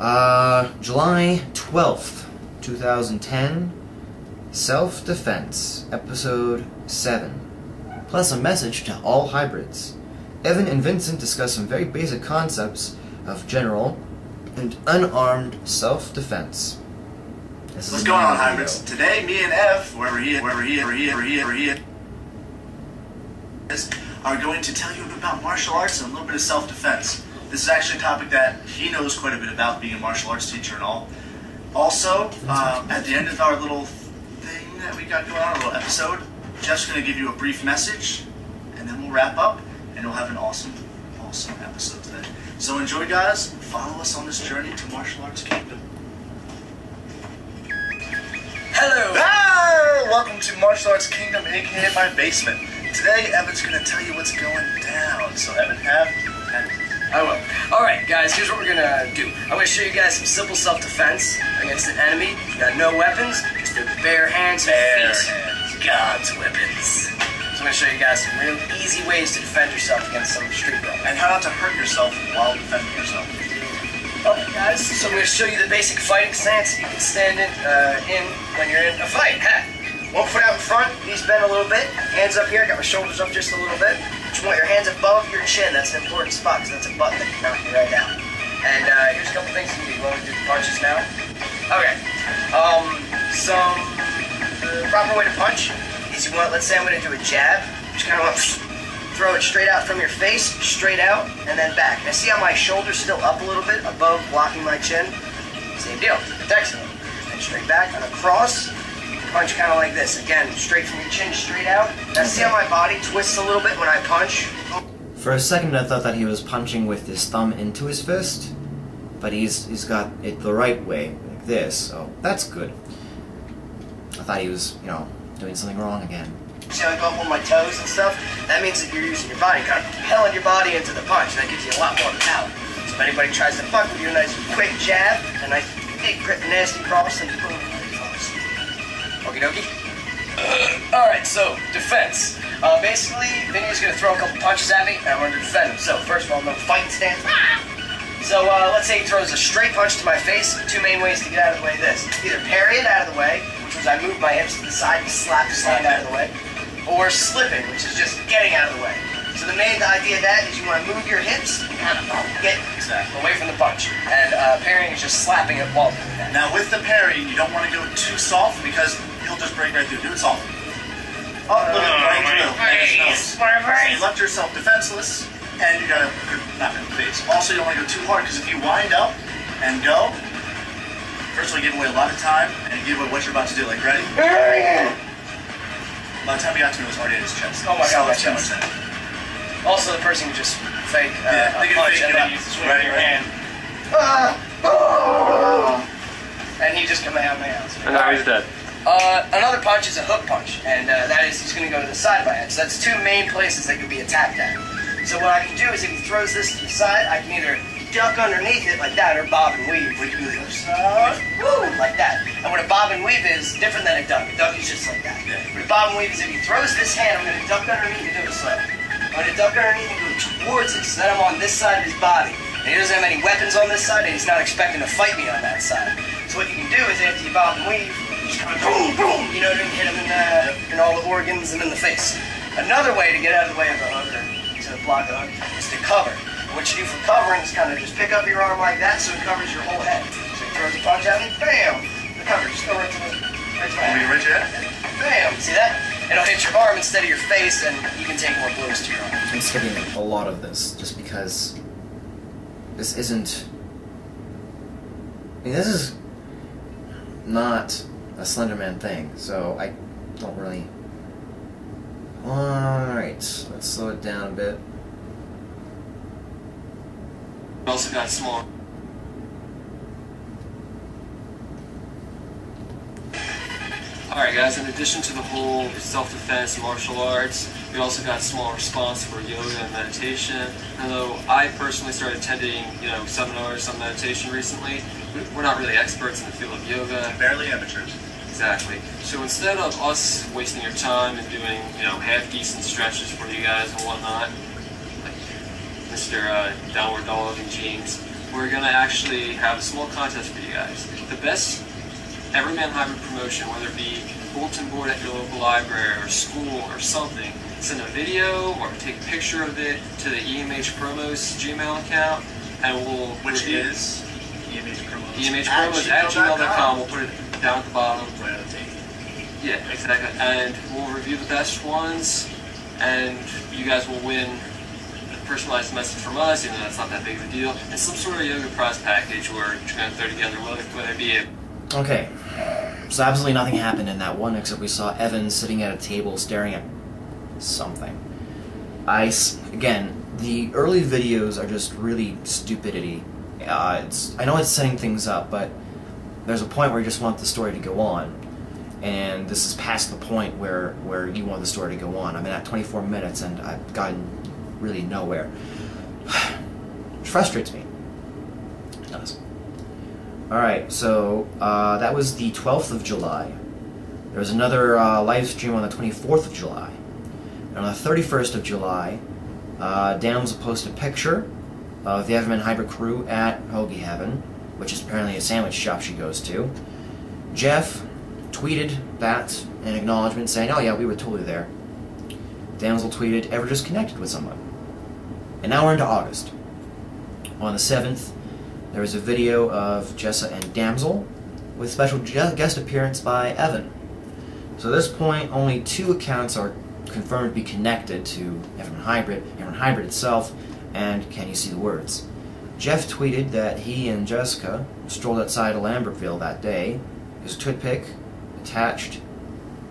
July 12th, 2010, Self-Defense, Episode 7. Plus a message to all hybrids. Evan and Vincent discuss some very basic concepts of general and unarmed self-defense. What's going on, hybrids? Today, me and Ev, wherever he is, are going to tell you about martial arts and a little bit of self-defense. This is actually a topic that he knows quite a bit about, being a martial arts teacher and all. Also, at the end of our little thing that we got going on, a little episode, Jeff's going to give you a brief message, and then we'll wrap up, and we'll have an awesome episode today. So enjoy, guys. Follow us on this journey to martial arts kingdom. Hello! Hi! Welcome to Martial Arts Kingdom, aka my basement. Today, Evan's going to tell you what's going down. So, Evan, I will. Alright, guys, here's what we're gonna do. I'm gonna show you guys some simple self-defense against an enemy. You got no weapons, just their bare hands and feet. God's weapons. So I'm gonna show you guys some real easy ways to defend yourself against some street brawl. and how not to hurt yourself while defending yourself. Alright, guys, so I'm gonna show you the basic fighting stance you can stand in when you're in a fight. One foot out in front, knees bent a little bit, hands up here, got my shoulders up just a little bit. You want your hands above your chin, that's an important spot because that's a button that can knock you right out. And here's a couple things you can do. You want to do the punches now? Okay. The proper way to punch is you want, let's say I'm going to do a jab. Just kind of want to throw it straight out from your face, straight out, and then back. Now see how my shoulder's still up a little bit above blocking my chin? Same deal, protects it. And straight back and across. Punch kind of like this. Again, straight from your chin, straight out. Now see how my body twists a little bit when I punch? For a second I thought that he was punching with his thumb into his fist, but he's got it the right way, like this, so that's good. I thought he was, doing something wrong again. See how I go up on my toes and stuff? That means that you're using your body, kind of propelling your body into the punch. That gives you a lot more power. So if anybody tries to punch with you, a nice quick jab, a nice big nasty cross, and boom. Okie dokie. Alright, so, defense. Basically, Vinny's going to throw a couple punches at me, and I'm going to defend him. So, first of all, I'm going to fight stance. So, let's say he throws a straight punch to my face. Two main ways to get out of the way of this. Either parry it out of the way, which is I move my hips to the side and slap his hand out of the way, or slipping, which is just getting out of the way. So the main idea of that is you want to move your hips and kind of get away from the punch. And parrying is just slapping it while doing that. Now with the parry, you don't want to go too soft because he'll just break right through. Do it soft. Oh, look at right through. So you left yourself defenseless, and you got to knock in the face. Also, you don't want to go too hard because if you wind up and go, first of all, you give away a lot of time, and you give away what you're about to do. Like, ready? By the time you got to it, it was already in his chest. Oh my god, my too chest. much in it. Also, the person can just fake a punch and then you swing your hand. And he just kamehamehas. And now he's dead. Another punch is a hook punch, and that is he's going to go to the side of my head. So that's two main places that can be attacked at. So what I can do is if he throws this to the side, I can either duck underneath it like that or bob and weave. We can do the other side, like that. And what a bob and weave is different than a duck. A duck is just like that. But a bob and weave is if he throws this hand, I'm going to duck underneath and do it slow. I'm going to duck underneath and go towards it, so then I'm on this side of his body. And he doesn't have any weapons on this side, and he's not expecting to fight me on that side. So what you can do is after you bob and weave, you just kind of boom, boom, you know, to hit him in all the organs and in the face. Another way to get out of the way of a hug, or to block a hug, is to cover. What you do for covering is kind of just pick up your arm like that so it covers your whole head. So he throws a punch at me, bam! The cover, just go right to my head. Right your head? Bam! See that? It'll hit your arm instead of your face, and you can take more blows to your arm. I'm skipping a lot of this, just because this isn't... this is not a Slenderman thing, so I don't really... Alright, let's slow it down a bit. We also got small. Alright guys, in addition to the whole self-defense martial arts, we also got small response for yoga and meditation. Although I personally started attending, seminars on meditation recently, we're not really experts in the field of yoga. Barely amateurs. Exactly. So instead of us wasting your time and doing, half-decent stretches for you guys and whatnot, like Mr. Downward Dog and James, we're going to actually have a small contest for you guys. The best Everyman Hybrid promotion, whether it be bulletin board at your local library or school or something, send a video or take a picture of it to the EMH Promos Gmail account, and we'll Which review is EMH Promos. EMH Promos at gmail.com. We'll put it down at the bottom. Right on the tape. Yeah, exactly. And we'll review the best ones, and you guys will win a personalized message from us, even though that's not that big of a deal, and some sort of yoga prize package we're going to throw together, whether it be a... Okay, so absolutely nothing happened in that one except we saw Evan sitting at a table staring at something. Again, the early videos are just really stupidity. I know it's setting things up, but there's a point where you just want the story to go on, and this is past the point where you want the story to go on. I'm at 24 minutes and I've gotten really nowhere. Which frustrates me. It does. Alright, so that was the 12th of July. There was another live stream on the 24th of July. And on the 31st of July, Dams will post a picture of the Everyman Hybrid crew at Hoagie Heaven, which is apparently a sandwich shop she goes to. Jeff tweeted that in acknowledgement saying, "Oh yeah, we were totally there." Damsel tweeted, "Ever just connected with someone?" And now we're into August. On the 7th, there was a video of Jessa and Damsel with special guest appearance by Evan. So at this point, only 2 accounts are confirmed to be connected to Everyman Hybrid itself, and Can You See the Words? Jeff tweeted that he and Jessica strolled outside of Lambertville that day. There's a twitpic attached,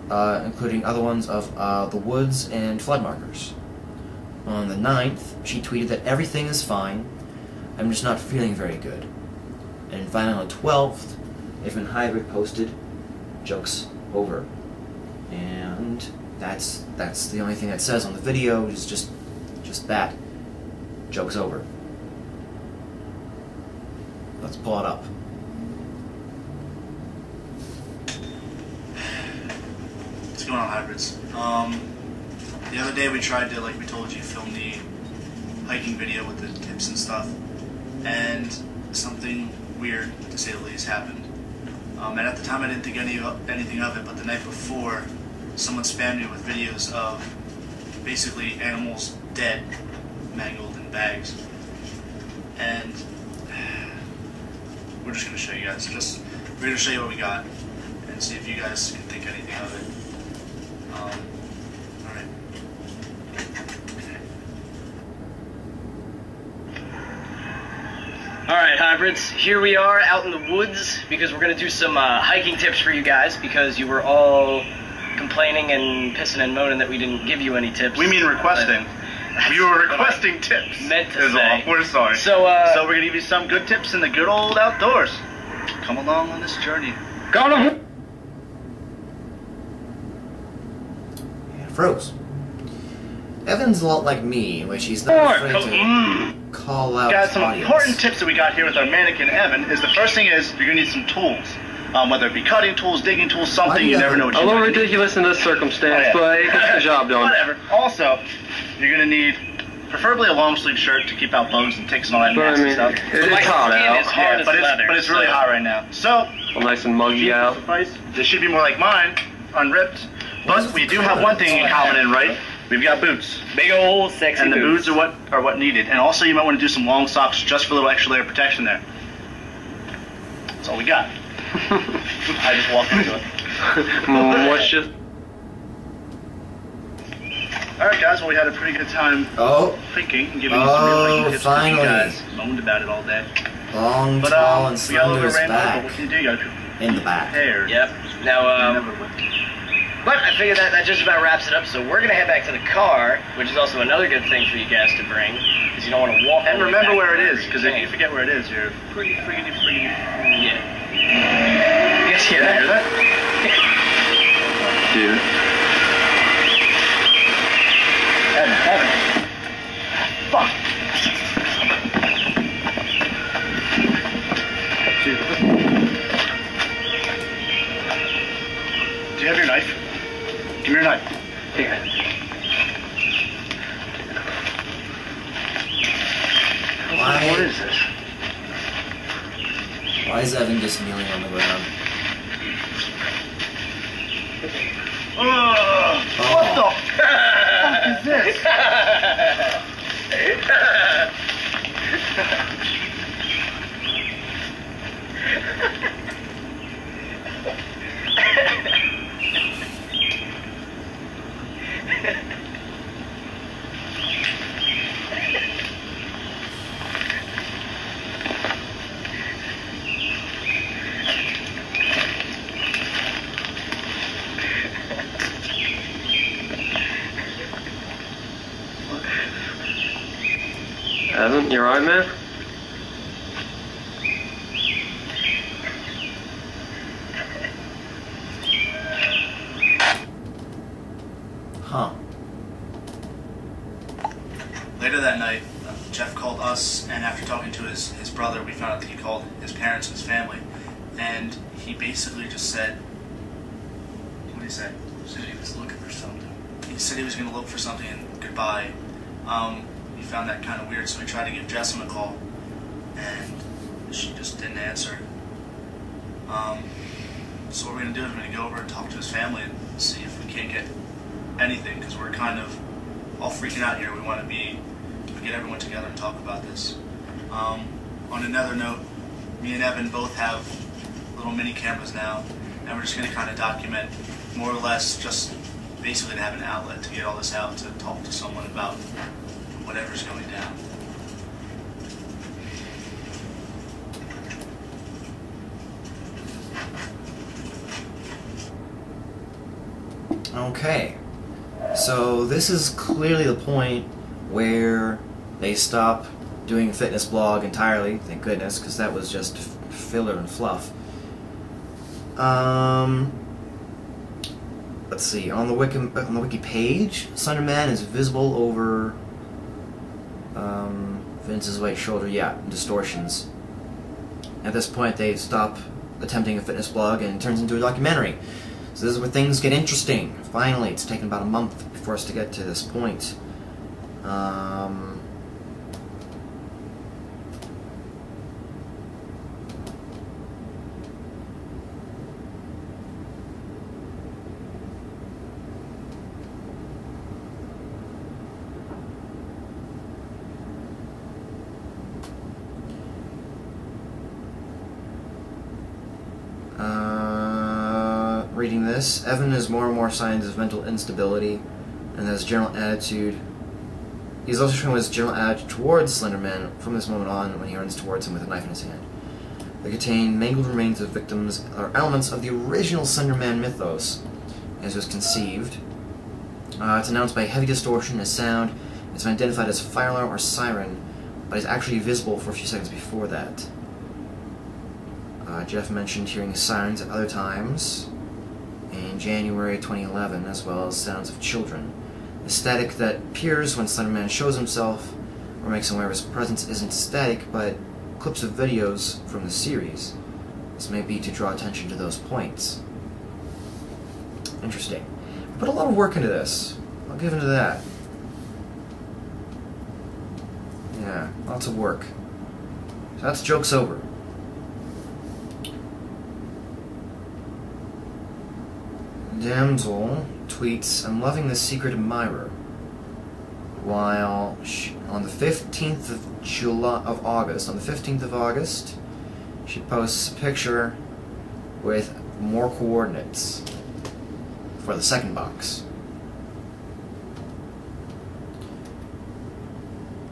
including other ones of the woods and flood markers. On the 9th, she tweeted that everything is fine, I'm just not feeling very good. And finally on the 12th, Everyman Hybrid posted, "Joke's over." And that's the only thing that says on the video, is just that. Joke's over. Let's pull it up. What's going on, hybrids? The other day we tried to, like we told you, film the hiking video with the tips and stuff, and something weird, to say the least, happened. And at the time I didn't think anything of it, but the night before, someone spammed me with videos of basically animals dead, mangled in bags. And we're just going to show you guys. We're going to show you what we got and see if you guys can think anything of it. Alright. Alright, hybrids, here we are out in the woods because we're going to do some hiking tips for you guys because you were all complaining and pissing and moaning that we didn't give you any tips. We mean requesting. We were requesting tips. Meant to say. We're sorry. So we're going to give you some good tips in the good old outdoors. Come along on this journey. Go on. Froze. Evan's a lot like me, in which he's not afraid to call out Guys, some audience. important tips that we got here with our mannequin Evan is the first thing is you're going to need some tools. Whether it be cutting tools, digging tools, something, you never know what a you're little going to need. ridiculous in this circumstance, but it gets the job done. Whatever. Also, you're going to need preferably a long sleeve shirt to keep out bugs and ticks and all that nasty stuff. It's hot out. Hard as leather, but it's really hot right now. So, Nice and muggy out. this should be more like mine, unripped. But we do have one thing in common, right? We've got boots. Big old sexy And the boots are what needed. And also you might want to do some long socks just for a little extra layer of protection there. That's all we got. I just walked into it. What's just... Alright guys, well we had a pretty good time thinking and giving you some real hiking tips because you guys moaned about it all day. Long, tall, and we got a slender little as rainbow, but back. what can you do? You gotta be In the back. prepared. Yep. Now, Never would. but I figure that just about wraps it up, so we're going to head back to the car, which is also another good thing for you guys to bring, because you don't want to walk And all the way remember back where it to is, because if you forget where it is, you're pretty. Yeah. You guys hear that? Dude. Evan. Fuck. Do you have your knife? Give me your knife. Here. Why? What is this? Why is Evan just kneeling on the ground? What the fuck is this? Evan, you alright, man? Huh. Later that night, Jeff called us, and after talking to his brother, we found out that he called his parents and his family, and he basically just said, what did he say? He said he was looking for something. He said he was going to look for something and goodbye. We found that kind of weird, so we tried to give Jessamine a call, and she just didn't answer. So what we're going to do is we're going to go over and talk to his family and see if we can't get anything, because we're kind of all freaking out here. We want to get everyone together and talk about this. On another note, me and Evan both have little mini cameras now, and we're just going to kind of document more or less, just basically to have an outlet to get all this out, to talk to someone about whatever's going down. Okay. So this is clearly the point where they stop doing fitness blog entirely, thank goodness, because that was just filler and fluff. Let's see, on the wiki page, Slenderman is visible over Vince's right shoulder, yeah, distortions. At this point they stop attempting a fitness blog and it turns into a documentary. So this is where things get interesting. Finally, it's taken about a month for us to get to this point. Reading this, Evan has more and more signs of mental instability and his general attitude. He's also showing his general attitude towards Slenderman from this moment on when he runs towards him with a knife in his hand. They contain mangled remains of victims or elements of the original Slenderman mythos as it was conceived. It's announced by heavy distortion as sound. It's been identified as fire alarm or siren, but is actually visible for a few seconds before that. Jeff mentioned hearing sirens at other times in January 2011, as well as sounds of children. The static that appears when Slenderman shows himself or makes him aware of his presence isn't static, but clips of videos from the series. This may be to draw attention to those points. Interesting. I put a lot of work into this. I'll give into that. Yeah, lots of work. So that's joke's over. Damsel tweets, "I'm loving the secret admirer," while on the 15th of August, she posts a picture with more coordinates for the second box,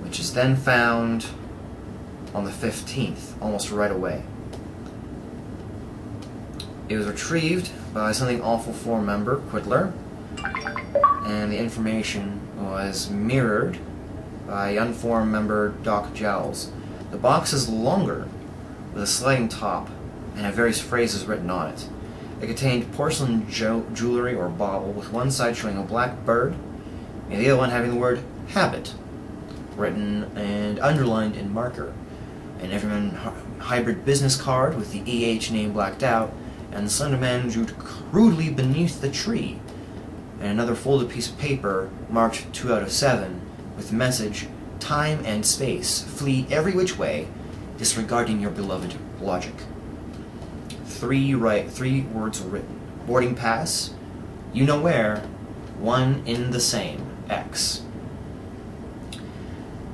which is then found on the 15th, almost right away. It was retrieved by Something Awful 4 member, Quiddler, and the information was mirrored by Unformed member Doc Jowls. The box is longer, with a sliding top, and had various phrases written on it. It contained porcelain jewelry or bauble, with one side showing a black bird, and the other one having the word "habit" written and underlined in marker. An Everyman Hybrid business card with the EH name blacked out, and the Slenderman drew crudely beneath the tree, and another folded piece of paper marked 2 out of 7 with the message, "Time and space, flee every which way, disregarding your beloved logic." three words written. Boarding pass, you know where, one in the same, X.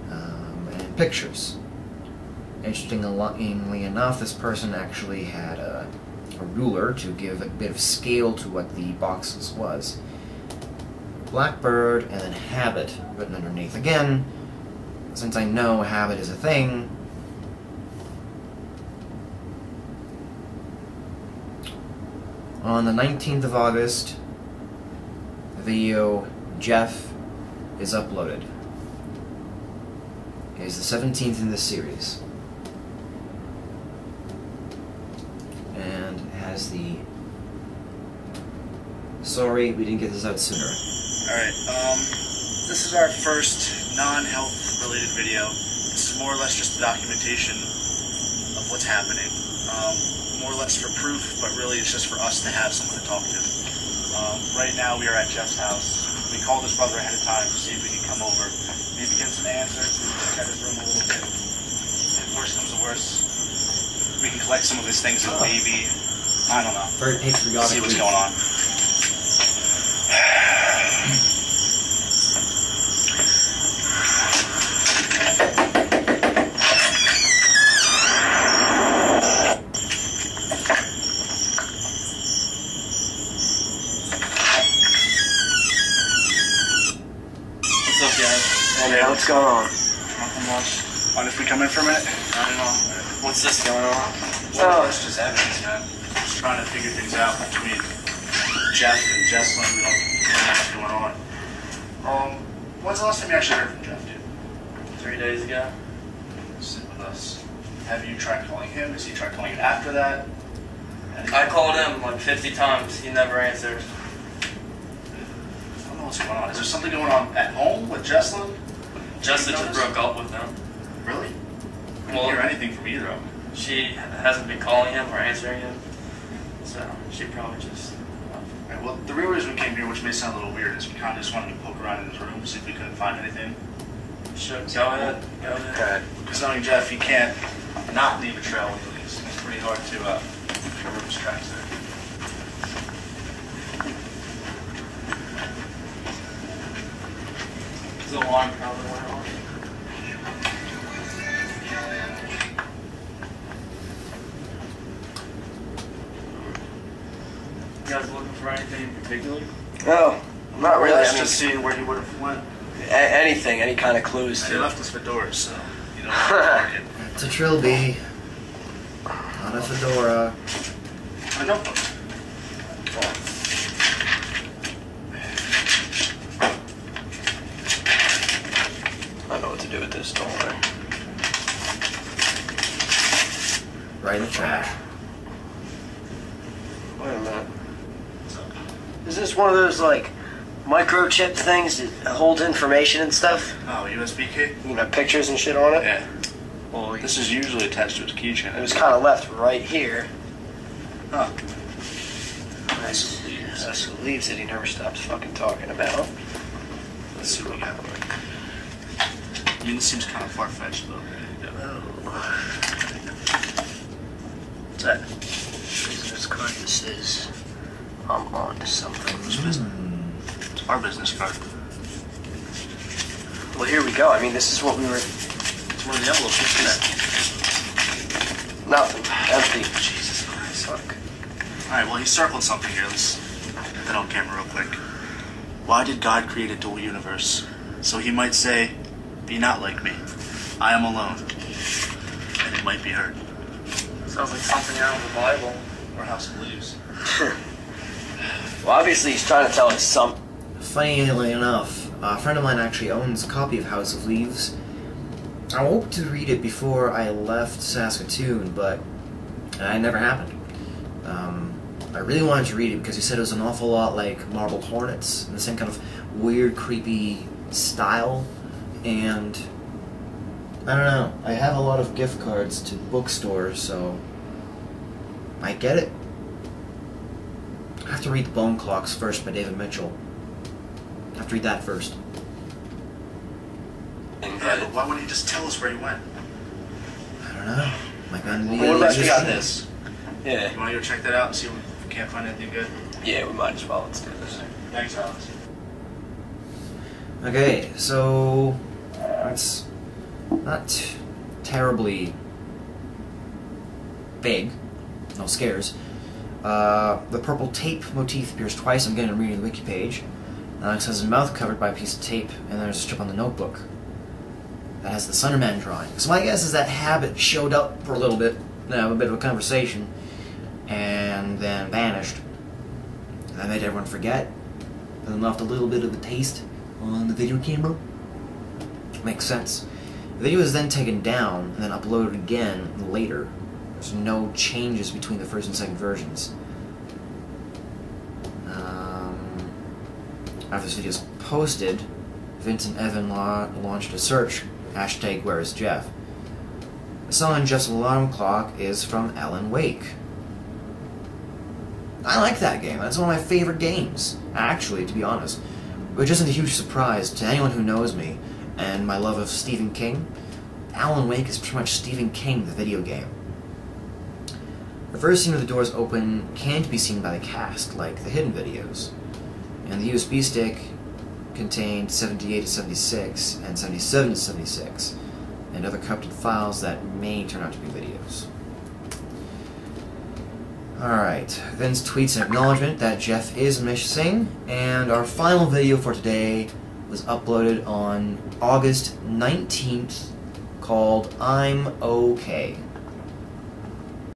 And pictures. Interestingly enough, this person actually had a ruler to give a bit of scale to what the boxes was. Blackbird and then habit written underneath. Again, since I know habit is a thing, on the 19th of August, the video Jeff is uploaded. It is the 17th in this series. And it has the sorry we didn't get this out sooner. Alright, this is our first non-health related video. This is more or less just the documentation of what's happening. More or less for proof, but really it's just for us to have someone to talk to. Right now we are at Jeff's house. We called his brother ahead of time to see if we can come over. Maybe get some answers, maybe check out his room a little bit. If worse comes to worse, we can collect some of his things and maybe, I don't know, see what's going on. What's going on? Nothing much. Mind if we come in for a minute? I don't know. What's this going on? Well, it's just evidence, man. Just trying to figure things out between Jeff and Jesslyn. We don't know what's going on. When's the last time you actually heard from Jeff, dude? 3 days ago. Sit with us. Have you tried calling him? Has he tried calling you after that? I called him like 50 times. He never answered. I don't know what's going on. Is there something going on at home with Jesslyn? Justin just broke up with him. Really? I didn't hear anything from either of them. She hasn't been calling him or answering him. So she probably just... Right, well, the real reason we came here, which may sound a little weird, is we kind of just wanted to poke around in his room to see if we couldn't find anything. Sure, go ahead. Go ahead. Because knowing Jeff, he can't not leave a trail when he leaves. It's pretty hard to remove his tracks there. The alarm probably went off. You guys looking for anything in particular? No, not really. Let's just see where he would have went. Anything, any kind of clues. He left us fedoras, so you know. Market. It's a trilby. Not a fedora. A notebook. I know what to do with this, don't worry. Right in the trash. Wait a minute. Is this one of those, like, microchip things that hold information and stuff? Oh, USB key? You know, pictures and shit on it? Yeah. Well, this is usually attached to his keychain. It was kind of left right here. Huh. That's the leaves that he never stops fucking talking about. Let's see what we got. I mean, this seems kind of far-fetched, though. What's that? Business card that says I'm on to something. Whose business? It's our business card. Well, here we go. I mean, this is what we were... It's one of the envelopes. What's that? Nothing. Empty. Jesus Christ. Fuck. Alright, well, he circled something here. Let's get that on camera real quick. Why did God create a dual universe? So he might say, be not like me. I am alone. And it might be heard. Sounds like something out of the Bible. Or House of Leaves. Well, obviously he's trying to tell us something. Funnily enough, a friend of mine actually owns a copy of House of Leaves. I hoped to read it before I left Saskatoon, but it never happened. I really wanted to read it because he said it was an awful lot like Marble Hornets, in the same kind of weird, creepy style, and I don't know, I have a lot of gift cards to bookstores, so I get it. I have to read The Bone Clocks first by David Mitchell. I have to read that first. Yeah, but why wouldn't he just tell us where he went? I don't know. My gun What about We got this. Yeah. You want to go check that out and see if we can't find anything good? Yeah, we might as well. Let's do this. Thanks, Alex. Okay, so it's not terribly big, no scares. The purple tape motif appears twice. I'm getting reading the wiki page. Alex has his mouth covered by a piece of tape, and there's a strip on the notebook that has the Sunderman drawing. So my guess is that Habit showed up for a little bit, have a bit of a conversation, and then vanished. And that made everyone forget, and then left a little bit of a taste on the video camera. Makes sense. The video is then taken down and then uploaded again later. There's no changes between the first and second versions. After this video is posted, Vince and Evan launched a search, #WhereIsJeff. The song on Jeff's alarm clock is from Alan Wake. I like that game. That's one of my favorite games, actually, to be honest. Which isn't a huge surprise to anyone who knows me and my love of Stephen King. Alan Wake is pretty much Stephen King, the video game. The first scene of the doors open can't be seen by the cast, like the hidden videos. And the USB stick contained 78 to 76 and 77 to 76, and other corrupted files that may turn out to be videos. Alright, Vince tweets an acknowledgement that Jeff is missing, and our final video for today was uploaded on August 19th, called I'm OK.